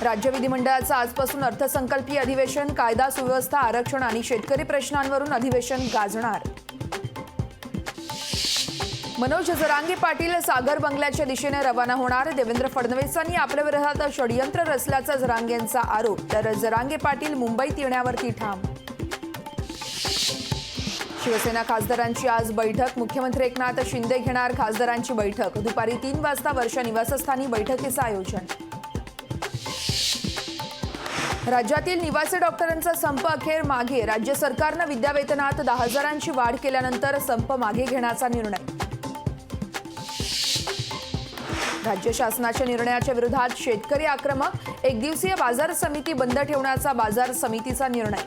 राज्य विधिमंडळाचं आजपासून अर्थसंकल्पीय अधिवेशन, कायदा सुव्यवस्था, आरक्षण आणि शेतकरी प्रश्नांवरून अधिवेशन गाजणार। मनोज जरांगे पाटील सागर बंगल्याच्या दिशेने रवाना होणार। देवेंद्र फडणवीसांनी आपल्या विरोधात षडयंत्र रचल्याचा जरांगेंचा आरोप, तर जरांगे पाटील मुंबईत येण्यावरती ठाम। शिवसेना खासदारांची आज बैठक, मुख्यमंत्री एकनाथ शिंदे घेणार खासदारांची बैठक। दुपारी 3 वाजता वर्षा निवासस्थानी बैठकीचं आयोजन। राज्यातील निवासी डॉक्टरांचा संप अखेर मागे, राज्य सरकारनं विद्यावेतनात 10,000ची वाढ केल्यानंतर संप मागे घेण्याचा निर्णय। राज्य शासनाच्या निर्णयाच्या विरोधात शेतकरी आक्रमक, एकदिवसीय बाजार समिती बंद ठेवण्याचा बाजार समितीचा निर्णय।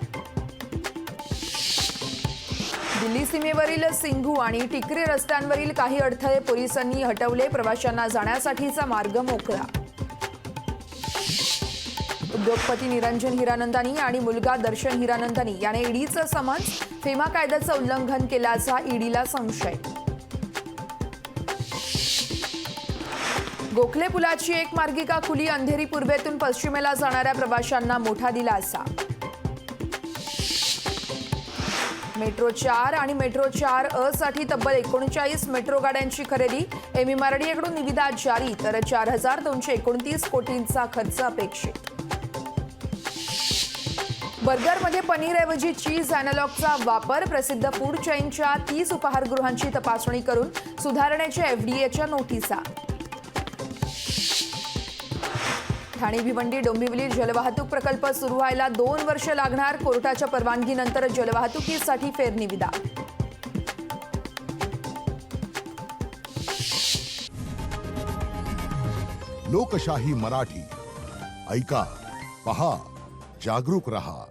दिल्ली सीमेवरील सिंघू आणि टिकरी रस्त्यांवरील काही अडथळे पोलिसांनी हटवले, प्रवाशांना जाण्यासाठीचा मार्ग मोकळा। उद्योगपती निरंजन हिरानंदानी आणि मुलगा दर्शन हिरानंदानी याने ईडीचं समन्स, फेमा कायद्याचं उल्लंघन केल्याचा ईडीला संशय। गोखले पुलाची एक मार्गिका खुली, अंधेरी पूर्वेतून पश्चिमेला जाणाऱ्या प्रवाशांना मोठा दिलासा। मेट्रो 4 आणि मेट्रो 4 साठी तब्बल 39 मेट्रो गाड्यांची खरेदी, एमएमआरडीएकडून निविदा जारी, तर 4,229 कोटींचा खर्च अपेक्षित। बर्गरमध्ये पनीरऐवजी चीज अॅनालॉगचा वापर, प्रसिद्ध फूड चेनच्या 30 उपाहारगृहांची तपासणी करून सुधारणेच्या एफडीएच्या नोटिसा। ठाणे भिवंडी डोंबिवली जलवाहतूक प्रकल्प सुरू व्हायला 2 वर्ष लागणार, कोर्टाच्या परवानगीनंतर जलवाहतुकीसाठी फेरनिविदा। लोकशाही मराठी ऐका, पहा, जागरूक रहा।